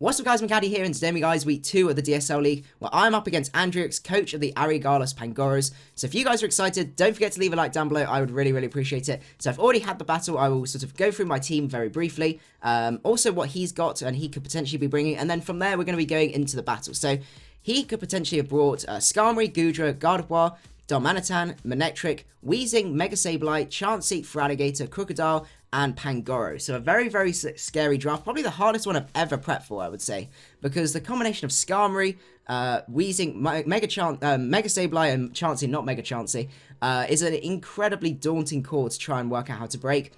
What's up guys, macadii here, and today guys, week 2 of the DSL League, where I'm up against Andriux, coach of the Ariogalos Pangoros. So if you guys are excited, don't forget to leave a like down below, I would really appreciate it. So I've already had the battle, I will sort of go through my team very briefly, also what he's got and he could potentially be bringing, and then from there we're going to be going into the battle. So he could potentially have brought Skarmory, Goodra, Gardevoir, Darmanitan, Manectric, Weezing, M-Sableye, Chansey, Feraligatr, Krookodile, and Pangoro. So a very scary draft, probably the hardest one I've ever prepped for, I would say, because the combination of Skarmory, Weezing, M-Sableye, and Chansey, not Mega Chansey, is an incredibly daunting core to try and work out how to break.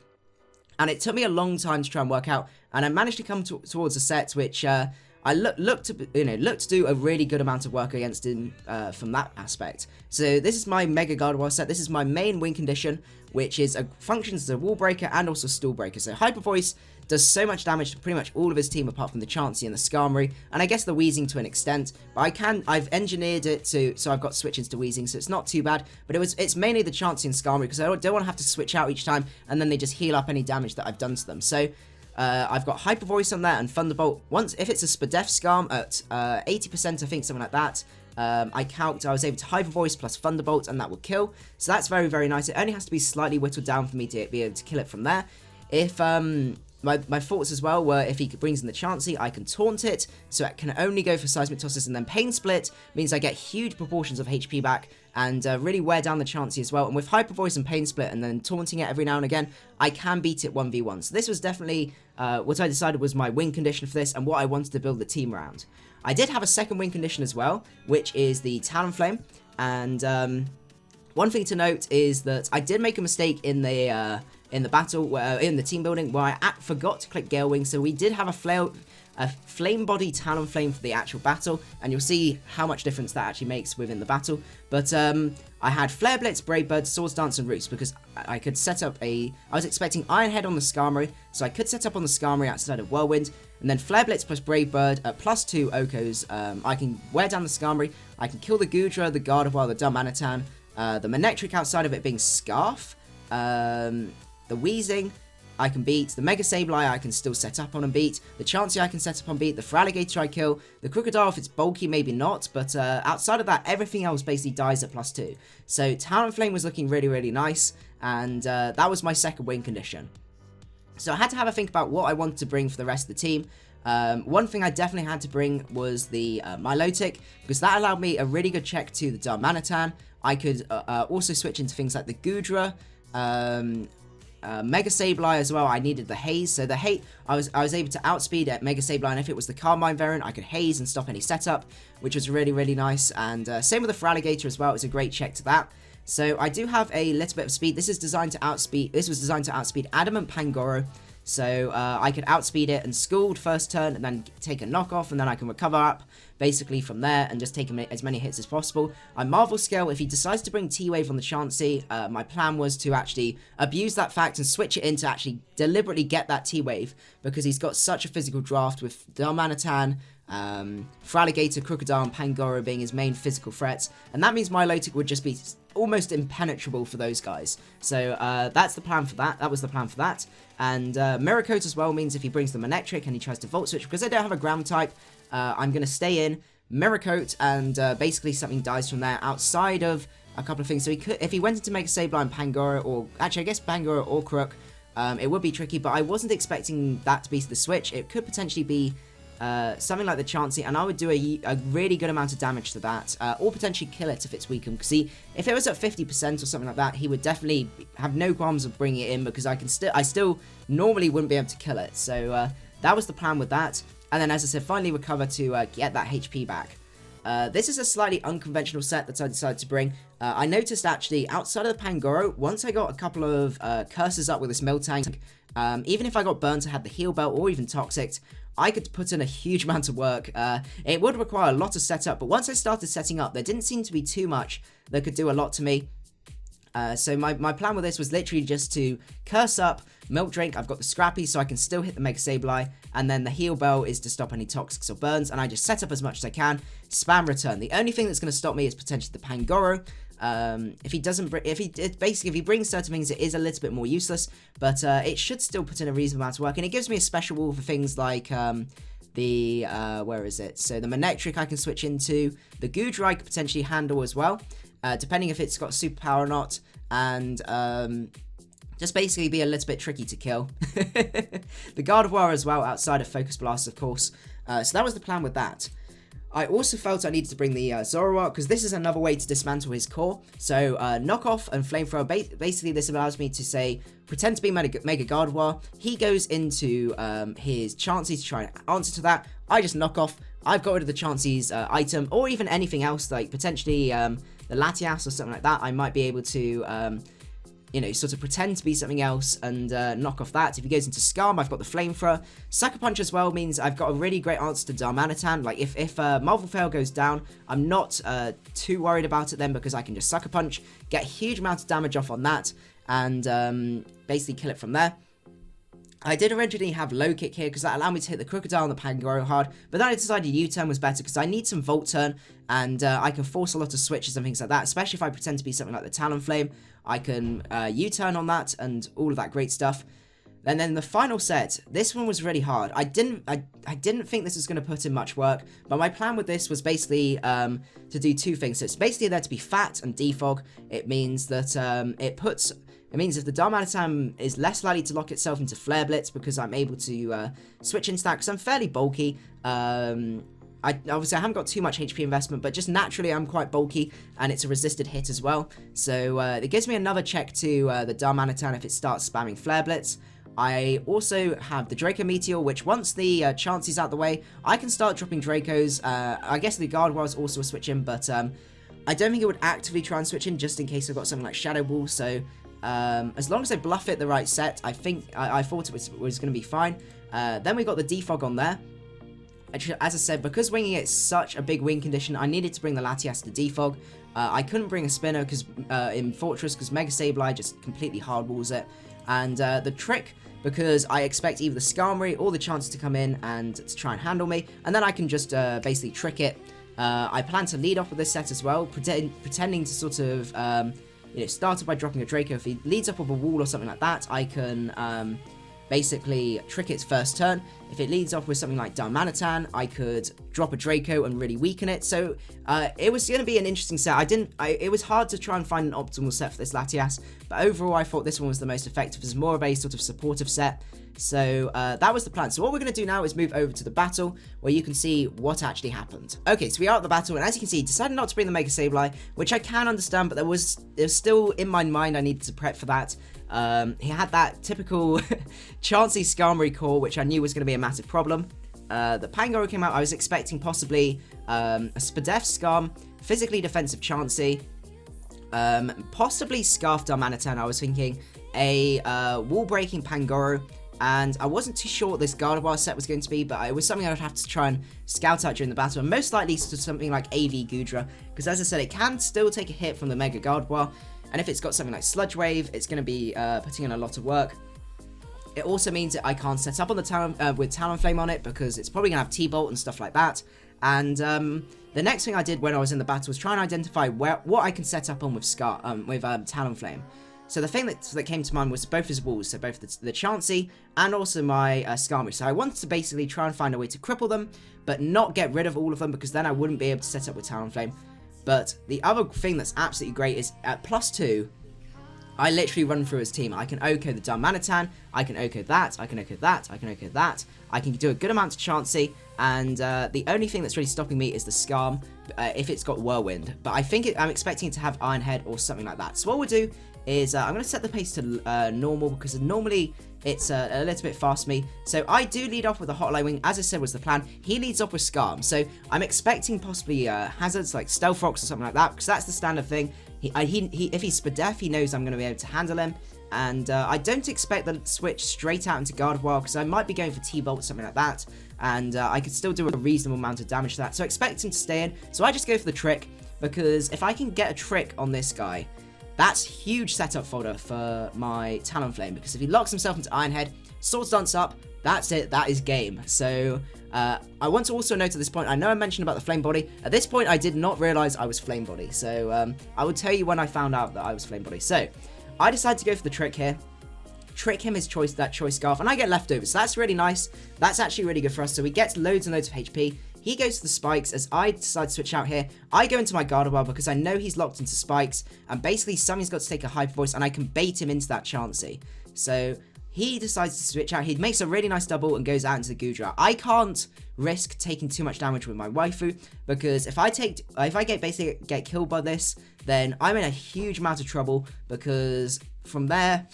And it took me a long time to try and work out, and I managed to come towards a set which I look to do a really good amount of work against him from that aspect. So this is my Mega Gardevoir set. This is my main win condition, which is functions as a wall breaker and also stall breaker. So Hyper Voice does so much damage to pretty much all of his team apart from the Chansey and the Skarmory, and I guess the Weezing to an extent. But I've engineered it so I've got switches to Weezing, so it's not too bad. But it's mainly the Chansey and Skarmory because I don't want to have to switch out each time, and then they just heal up any damage that I've done to them. So I've got Hyper Voice on there and Thunderbolt. If it's a Spadef Skarm at 80%, I think, something like that, I was able to Hyper Voice plus Thunderbolt, and that will kill. So that's very nice. It only has to be slightly whittled down for me to be able to kill it from there. If my thoughts as well were if he brings in the Chansey, I can taunt it, so it can only go for Seismic Tosses, and then Pain Split means I get huge proportions of HP back and really wear down the Chansey as well. And with Hyper Voice and Pain Split and then taunting it every now and again, I can beat it 1v1. So this was definitely what I decided was my win condition for this and what I wanted to build the team around. I did have a second win condition as well, which is the Talonflame, and one thing to note is that I did make a mistake in the battle, in the team building, where I forgot to click Gale Wing, so we did have a Flame Body Talonflame for the actual battle, and you'll see how much difference that actually makes within the battle. But I had Flare Blitz, Brave Bird, Swords Dance, and Roost, because I could set up I was expecting Iron Head on the Skarmory, so I could set up on the Skarmory outside of Whirlwind, and then Flare Blitz plus Brave Bird at +2 Okos. I can wear down the Skarmory, I can kill the Goodra, the Gardevoir, the Darmanitan, the Manectric outside of it being Scarf, the Weezing I can beat, the M-Sableye I can still set up on and beat, the Chansey I can set up on beat, the Feraligatr I kill, the Krookodile if it's bulky maybe not, but outside of that everything else basically dies at +2. So Talonflame was looking really nice, and that was my second win condition. So I had to have a think about what I wanted to bring for the rest of the team. One thing I definitely had to bring was the Milotic, because that allowed me a really good check to the Darmanitan. I could also switch into things like the Goodra, M-Sableye as well. I needed the Haze, so the Haze I was able to outspeed at M-Sableye, and if it was the Carmine variant I could Haze and stop any setup, which was really nice. And same with the Feraligatr as well, it was a great check to that. So I do have a little bit of speed. This was designed to outspeed Adamant Pangoro, so I could outspeed it and Scald first turn and then take a knockoff, and then I can recover up basically from there and just take as many hits as possible. I Marvel Scale. If he decides to bring T-Wave on the Chansey, my plan was to actually abuse that fact and switch it in to actually deliberately get that T-Wave, because he's got such a physical draft with Darmanitan, Feraligatr, Krookodile, and Pangoro being his main physical threats, and that means Milotic would just be almost impenetrable for those guys. So that's the plan for that. That was the plan for that. And Mirror Coat as well means if he brings the Manectric and he tries to Volt Switch, because I don't have a ground type, I'm going to stay in Mirror Coat, and basically something dies from there outside of a couple of things. So he could, if he went into Mega-Sableye and Pangoro, or actually I guess Pangoro or Krook, it would be tricky, but I wasn't expecting that to be the switch. It could potentially be something like the Chansey, and I would do a really good amount of damage to that, or potentially kill it if it's weakened, because if it was at 50% or something like that, he would definitely have no qualms of bringing it in, because I still normally wouldn't be able to kill it. So that was the plan with that, and then as I said, finally recover to get that HP back. This is a slightly unconventional set that I decided to bring. I noticed actually outside of the Pangoro, once I got a couple of curses up with this Miltank, even if I got burnt, I had the Heal Belt or even Toxic, I could put in a huge amount of work. It would require a lot of setup, but once I started setting up, there didn't seem to be too much that could do a lot to me. So my plan with this was literally just to curse up, Milk Drink, I've got the Scrappy so I can still hit the Mega-Sableye, and then the Heal Bell is to stop any Toxics or Burns, and I just set up as much as I can, spam Return. The only thing that's going to stop me is potentially the Pangoro. If he brings certain things, it is a little bit more useless, but it should still put in a reasonable amount of work, and it gives me a special wall for things like the, where is it? So the Manectric I can switch into. The Goodra I could potentially handle as well, depending if it's got superpower or not. And just basically be a little bit tricky to kill. The Gardevoir as well, outside of Focus Blast, of course. So that was the plan with that. I also felt I needed to bring the Zoroark, because this is another way to dismantle his core. So, Knockoff and Flamethrower, basically this allows me to say, pretend to be Mega Gardevoir. He goes into his Chansey to try and answer to that. I just knock off. I've got rid of the Chansey's item, or even anything else, like potentially the Latias or something like that. I might be able to... you know, sort of pretend to be something else and knock off that. If he goes into Skarm, I've got the Flamethrower. Sucker Punch as well means I've got a really great answer to Darmanitan. Like, if Marvel Fail goes down, I'm not too worried about it then, because I can just Sucker Punch, get a huge amount of damage off on that, and basically kill it from there. I did originally have Low Kick here, because that allowed me to hit the Krookodile and the Pangoro hard, but then I decided U-Turn was better, because I need some Volt Turn, and I can force a lot of switches and things like that, especially if I pretend to be something like the Talonflame. I can U-Turn on that, and all of that great stuff. And then the final set, this one was really hard. I didn't think this was going to put in much work, but my plan with this was basically to do two things. So it's basically there to be fat and defog. It means that it means if the Darmanitan is less likely to lock itself into Flare Blitz, because I'm able to switch into that, because I'm fairly bulky. Obviously, I haven't got too much HP investment, but just naturally, I'm quite bulky, and it's a resisted hit as well. So it gives me another check to the Darmanitan if it starts spamming Flare Blitz. I also have the Draco Meteor, which once the Chansey's out the way, I can start dropping Dracos. I guess the Gardevoir is also a switch in, but I don't think it would actively try and switch in, just in case I've got something like Shadow Ball. So as long as I bluff it the right set, I think I thought it was going to be fine. Then we got the Defog on there. As I said, because winging it's such a big wing condition, I needed to bring the Latias to defog. I couldn't bring a spinner because in Fortress, because M-Sableye just completely hardballs it. And the trick, because I expect either the Skarmory or the Chansey to come in and to try and handle me, and then I can just basically trick it. I plan to lead off with this set as well, pretending to sort of you know, start off by dropping a Draco. If he leads up with a wall or something like that, I can basically trick its first turn. If it leads off with something like Darmanitan, I could drop a Draco and really weaken it. So it was going to be an interesting set. It was hard to try and find an optimal set for this Latias, but overall I thought this one was the most effective. It's more of a sort of supportive set. So that was the plan. So what we're going to do now is move over to the battle, where you can see what actually happened. Okay, so we are at the battle, and as you can see, decided not to bring the M-Sableye, which I can understand, but there was still in my mind I needed to prep for that. He had that typical Chansey Skarmory core, which I knew was going to be a massive problem. The Pangoro came out. I was expecting possibly a Spadef Skarm, physically defensive Chansey, possibly Scarf Darmanitan. I was thinking a wall-breaking Pangoro, and I wasn't too sure what this Gardevoir set was going to be, but it was something I would have to try and scout out during the battle, and most likely something like AV Goodra, because as I said, it can still take a hit from the Mega Gardevoir. And if it's got something like Sludge Wave, it's going to be putting in a lot of work. It also means that I can't set up on the Talon with Talonflame on it, because it's probably going to have T-Bolt and stuff like that. And the next thing I did when I was in the battle was try and identify what I can set up on with Talonflame. So the thing that came to mind was both his walls, so both the Chansey and also my Skarmory. So I wanted to basically try and find a way to cripple them, but not get rid of all of them, because then I wouldn't be able to set up with Talonflame. But the other thing that's absolutely great is at +2, I literally run through his team. I can OHKO the Darmanitan, I can OHKO that, I can OHKO that, I can OHKO that. I can do a good amount of Chansey, and the only thing that's really stopping me is the Skarm, if it's got Whirlwind. But I think I'm expecting it to have Iron Head or something like that. So what we'll do is I'm going to set the pace to normal, because normally it's a little bit fast for me. So I do lead off with a Hotline Wing, as I said was the plan. He leads off with Skarm, so I'm expecting possibly hazards like Stealth Rocks or something like that, because that's the standard thing. If he's Spadef, he knows I'm going to be able to handle him. And I don't expect the switch straight out into Gardevoir, because I might be going for T-Bolt or something like that, and I could still do a reasonable amount of damage to that. So I expect him to stay in, so I just go for the trick, because if I can get a trick on this guy, that's huge setup fodder for my Talonflame, because if he locks himself into Iron Head, Swords Dance up, that's it, that is game. So I want to also note at this point, I know I mentioned about the Flame Body. At this point, I did not realize I was Flame Body, so I will tell you when I found out that I was Flame Body. So I decided to go for the trick here. trick him that choice scarf, and I get leftovers. So that's really nice. That's actually really good for us. So we get loads and loads of HP. He goes to the spikes as I decide to switch out here. I go into my Gardevoir because I know he's locked into spikes, and basically something's got to take a hyper voice, and I can bait him into that Chansey. So he decides to switch out. He makes a really nice double and goes out into the Goodra. I can't risk taking too much damage with my waifu, because if I basically get killed by this, then I'm in a huge amount of trouble, because from there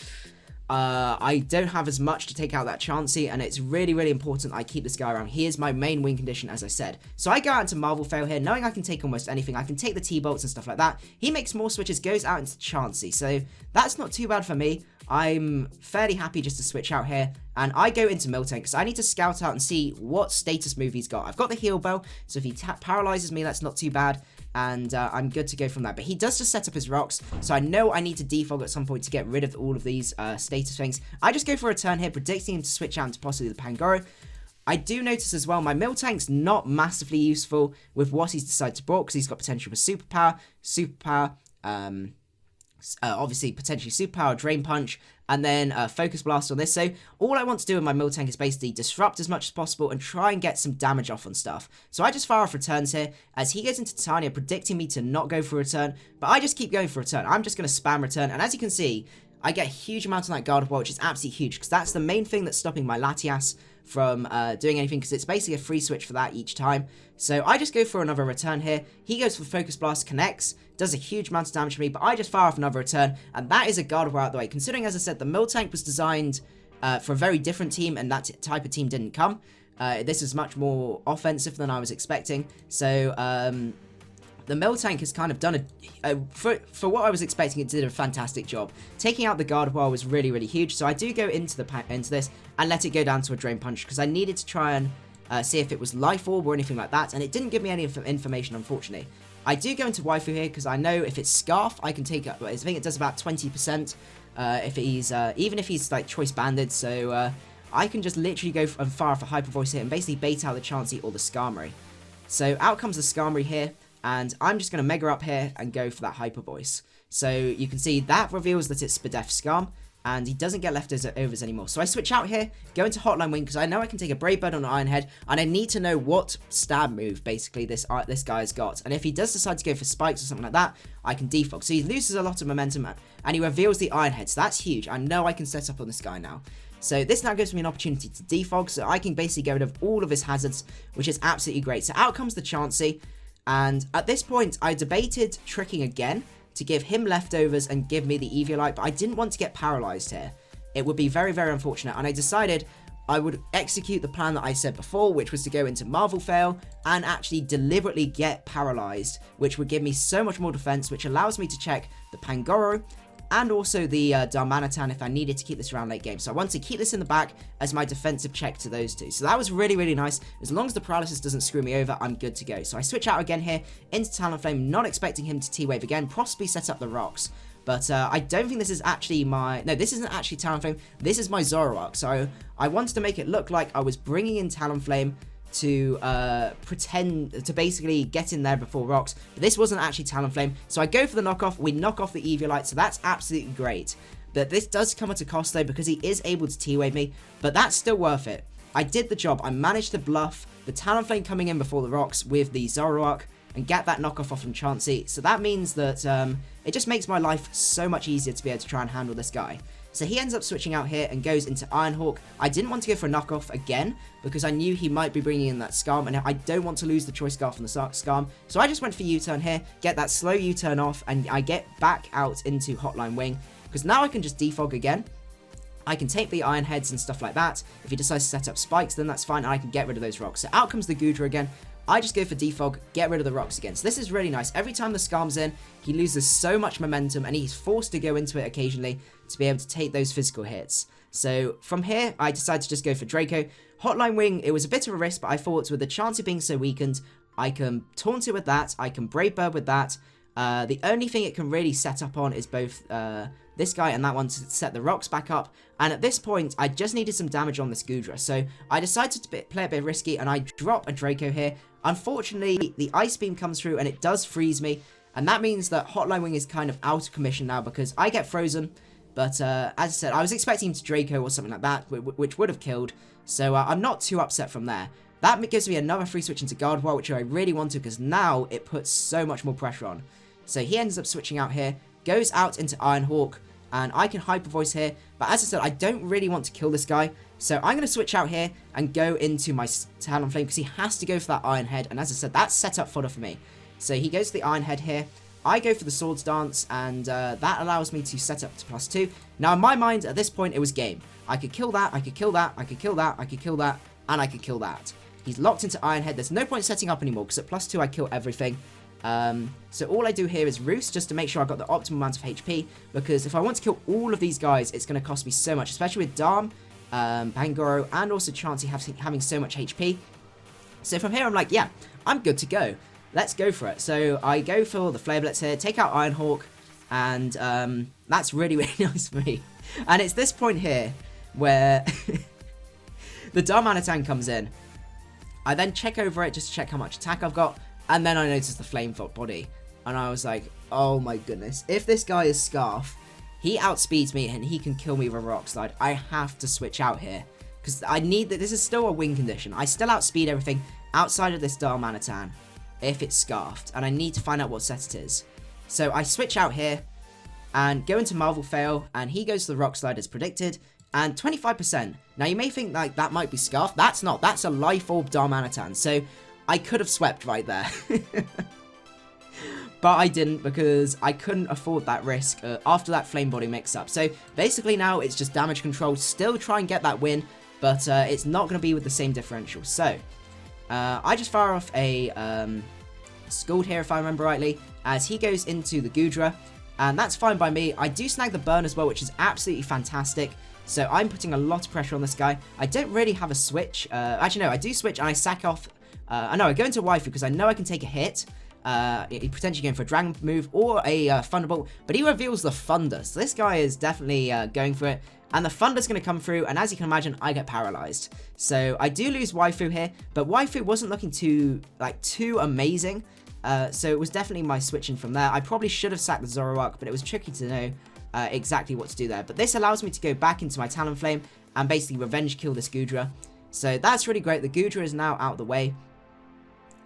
I don't have as much to take out that Chansey, and it's really, really important I keep this guy around. He is my main win condition, as I said. So I go out into Marvel Fail here, knowing I can take almost anything. I can take the T-Bolts and stuff like that. He makes more switches, goes out into Chansey, so that's not too bad for me. I'm fairly happy just to switch out here, and I go into Miltank because I need to scout out and see what status move he's got. I've got the Heal Bell, so if he paralyzes me, that's not too bad, and I'm good to go from there. But he does just set up his rocks, so I know I need to defog at some point to get rid of all of these status things. I just go for a turn here, predicting him to switch out into possibly the Pangoro. I do notice as well, my Miltank's not massively useful with what he's decided to block, because he's got potential for superpower, obviously potentially superpower, drain punch, and then focus blast on this. So all I want to do with my Miltank is basically disrupt as much as possible and try and get some damage off on stuff. So I just fire off returns here as he goes into Titania, predicting me to not go for a return, but I just keep going for a return. I'm just going to spam return, and as you can see, I get a huge amount on that Gardevoir, which is absolutely huge, because that's the main thing that's stopping my Latias from doing anything, because it's basically a free switch for that each time. So I just go for another return here. He goes for Focus Blast, connects, does a huge amount of damage to me, but I just fire off another return, and that is a Gardevoir out of the way. Considering, as I said, the Miltank was designed for a very different team, and that type of team didn't come. This is much more offensive than I was expecting. So the Miltank has kind of done for what I was expecting, it did a fantastic job. Taking out the Gardevoir was really, really huge, so I do go into this and let it go down to a Drain Punch, because I needed to try and see if it was Life Orb or anything like that, and it didn't give me any information, unfortunately. I do go into Waifu here, because I know if it's Scarf, I can take up, I think it does about 20%, if he's, even if he's like Choice Banded, so I can just literally go and fire off a Hyper Voice here and basically bait out the Chansey or the Skarmory. So out comes the Skarmory here, and I'm just going to Mega Up here and go for that Hyper Voice. So you can see that reveals that it's Spadef Skarm, and he doesn't get leftovers anymore. So I switch out here, go into Hotline Wing, because I know I can take a Brave Bird on an Iron Head, and I need to know what stab move, basically, this guy's got. And if he does decide to go for Spikes or something like that, I can defog. So he loses a lot of momentum, and he reveals the Iron Head, so that's huge. I know I can set up on this guy now. So this now gives me an opportunity to defog, so I can basically get rid of all of his hazards, which is absolutely great. So out comes the Chansey, and at this point, I debated tricking again, to give him leftovers and give me the Eviolite, but I didn't want to get paralyzed here. It would be very, very unfortunate, and I decided I would execute the plan that I said before, which was to go into Marvel Fail and actually deliberately get paralyzed, which would give me so much more defense, which allows me to check the Pangoro and also the Darmanitan if I needed to keep this around late game. So I want to keep this in the back as my defensive check to those two. So that was really, really nice. As long as the paralysis doesn't screw me over, I'm good to go. So I switch out again here into Talonflame, not expecting him to T-Wave again, possibly set up the rocks. But I don't think this is actually no, this isn't actually Talonflame. This is my Zoroark. So I wanted to make it look like I was bringing in Talonflame to pretend to basically get in there before rocks, but this wasn't actually Talonflame, so I go for the knockoff. We knock off the Eviolite, so that's absolutely great. But this does come at a cost though, because he is able to T-Wave me, but that's still worth it. I did the job. I managed to bluff the Talonflame coming in before the rocks with the Zoroark and get that knockoff off from Chansey, so that means that it just makes my life so much easier to be able to try and handle this guy. So he ends up switching out here and goes into Ironhawk. I didn't want to go for a knockoff again, because I knew he might be bringing in that Skarm, and I don't want to lose the Choice Scarf from the Skarm. So I just went for U-turn here, get that slow U-turn off, and I get back out into Hotline Wing, because now I can just defog again. I can take the Iron Heads and stuff like that. If he decides to set up spikes, then that's fine, and I can get rid of those rocks. So out comes the Goodra again. I just go for defog, get rid of the rocks again. So this is really nice. Every time the Skarm's in, he loses so much momentum, and he's forced to go into it occasionally to be able to take those physical hits. So from here, I decided to just go for Draco. Hotline Wing, it was a bit of a risk, but I thought with the Chansey being so weakened, I can taunt it with that, I can Brave Bird with that. The only thing it can really set up on is both this guy and that one to set the rocks back up. And at this point, I just needed some damage on this Goodra. So I decided to play a bit risky, and I drop a Draco here. Unfortunately, the Ice Beam comes through, and it does freeze me. And that means that Hotline Wing is kind of out of commission now, because I get frozen. But as I said, I was expecting him to Draco or something like that, which would have killed. So I'm not too upset from there. That gives me another free switch into Gardevoir, which I really wanted because now it puts so much more pressure on. So he ends up switching out here, goes out into Iron Hawk, and I can Hyper Voice here. But as I said, I don't really want to kill this guy. So I'm going to switch out here and go into my Talonflame because he has to go for that Iron Head. And as I said, that's set up fodder for me. So he goes to the Iron Head here. I go for the Swords Dance, and that allows me to set up to +2. Now, in my mind, at this point, it was game. I could kill that, I could kill that, I could kill that, I could kill that, and I could kill that. He's locked into Iron Head. There's no point setting up anymore, because at +2, I kill everything. So all I do here is Roost, just to make sure I've got the optimal amount of HP, because if I want to kill all of these guys, it's going to cost me so much, especially with Darm, Pangoro, and also Chansey having so much HP. So from here, I'm like, yeah, I'm good to go. Let's go for it. So I go for the Flare Blitz here, take out Iron Hawk, and that's really, really nice for me. And it's this point here where the Darmanitan comes in. I then check over it just to check how much attack I've got, and then I notice the Flame body. And I was like, oh my goodness, if this guy is Scarf, he outspeeds me and he can kill me with a Rock Slide. I have to switch out here, because I need that. This is still a win condition. I still outspeed everything outside of this Darmanitan if it's Scarfed, and I need to find out what set it is. So I switch out here and go into Marvel Fail, and he goes to the Rock Slide as predicted, and 25%. Now you may think like that might be Scarfed. That's not. That's a Life Orb Darmanitan. So I could have swept right there. But I didn't, because I couldn't afford that risk after that Flame Body mix-up. So basically now it's just damage control. Still try and get that win, but it's not going to be with the same differential. So I just fire off a Scald here, if I remember rightly, as he goes into the Goodra, and that's fine by me. I do snag the burn as well, which is absolutely fantastic. So I'm putting a lot of pressure on this guy. I don't really have a switch. Actually, no, I do switch, and I sack off. I know I go into Waifu because I know I can take a hit. He potentially going for a Dragon move or a Thunderbolt, but he reveals the Thunder. So this guy is definitely going for it. And the Thunder's going to come through, and as you can imagine, I get paralyzed. So I do lose Waifu here, but Waifu wasn't looking too amazing. So it was definitely my switching from there. I probably should have sacked the Zoroark, but it was tricky to know exactly what to do there. But this allows me to go back into my Talonflame and basically revenge kill this Goodra. So that's really great. The Goodra is now out of the way,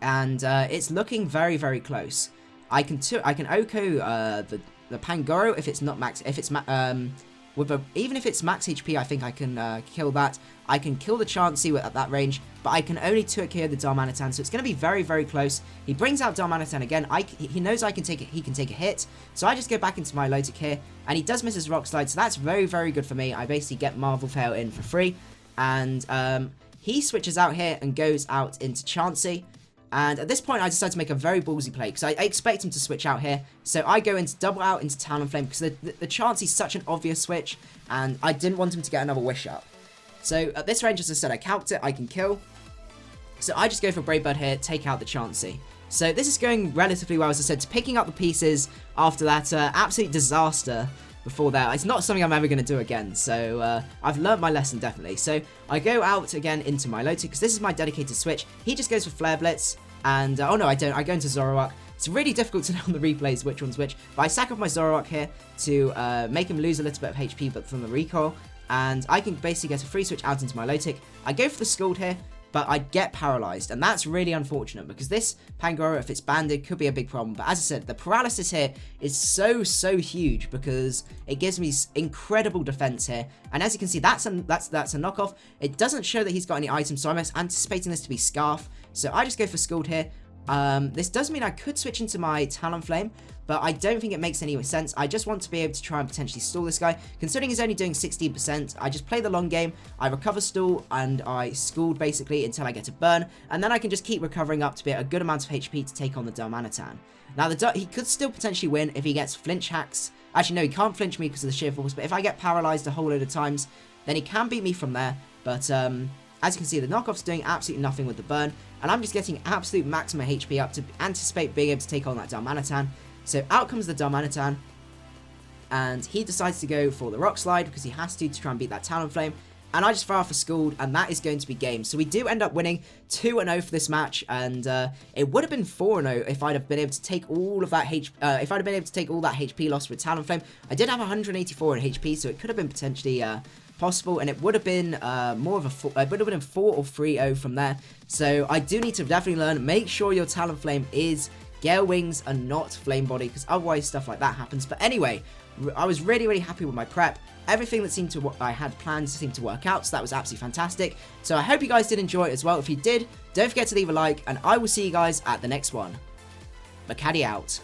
and it's looking very, very close. I can Oko the Pangoro if it's not max. If it's even if it's max HP, I think I can kill that. I can kill the Chansey at that range, but I can only 2-KO the Darmanitan, so it's going to be very, very close. He brings out Darmanitan again. He knows he can take a hit, so I just go back into my Lotic here, and he does miss his Rock Slide, so that's very, very good for me. I basically get Marvel Fail in for free, and he switches out here and goes out into Chansey. And at this point, I decide to make a very ballsy play, because I expect him to switch out here. So I go into double out into Talonflame, because the Chansey's such an obvious switch, and I didn't want him to get another Wish Up. So at this range, as I said, I calced it, I can kill. So I just go for Brave Bird here, take out the Chansey. So this is going relatively well, as I said, picking up the pieces after that absolute disaster before that. It's not something I'm ever going to do again, so I've learned my lesson, definitely. So I go out again into my Lotic, because this is my dedicated switch. He just goes for Flare Blitz, and oh no, I don't. I go into Zoroark. It's really difficult to know on the replays which one's which, but I sack off my Zoroark here to make him lose a little bit of HP, but from the recoil, and I can basically get a free switch out into my Lotic. I go for the Scald here, but I get paralyzed, and that's really unfortunate, because this Pangoro, if it's banded, could be a big problem. But as I said, the paralysis here is so huge, because it gives me incredible defense here. And as you can see, that's a knockoff. It doesn't show that he's got any items, so I'm anticipating this to be Scarf. So I just go for Scald here. This does mean I could switch into my Talonflame, but I don't think it makes any sense. I just want to be able to try and potentially stall this guy. Considering he's only doing 16%, I just play the long game, I recover stall, and I Scald basically until I get a burn, and then I can just keep recovering up to be a good amount of HP to take on the Darmanitan. Now, he could still potentially win if he gets flinch hacks. Actually, no, he can't flinch me because of the sheer force, but if I get paralyzed a whole load of times, then he can beat me from there. But as you can see, the knockoff's doing absolutely nothing with the burn, and I'm just getting absolute maximum HP up to anticipate being able to take on that Darmanitan. So out comes the Darmanitan, and he decides to go for the Rock Slide because he has to try and beat that Talonflame. and I just fire off a Scald, and that is going to be game. So we do end up winning 2-0 for this match, and it would have been 4-0 if I'd have been able to take all of that HP loss with Talonflame. I did have 184 in HP, so it could have been potentially possible, and it would have been more of a it would have been a 4 or 3-0 from there. So I do need to definitely learn. Make sure your Talonflame is Gale Wings and not Flame Body, because otherwise stuff like that happens. But anyway, I was really happy with my prep. Everything that seemed to what I had planned seemed to work out, so that was absolutely fantastic. So I hope you guys did enjoy it as well. If you did, don't forget to leave a like, and I will see you guys at the next one. Macadii out.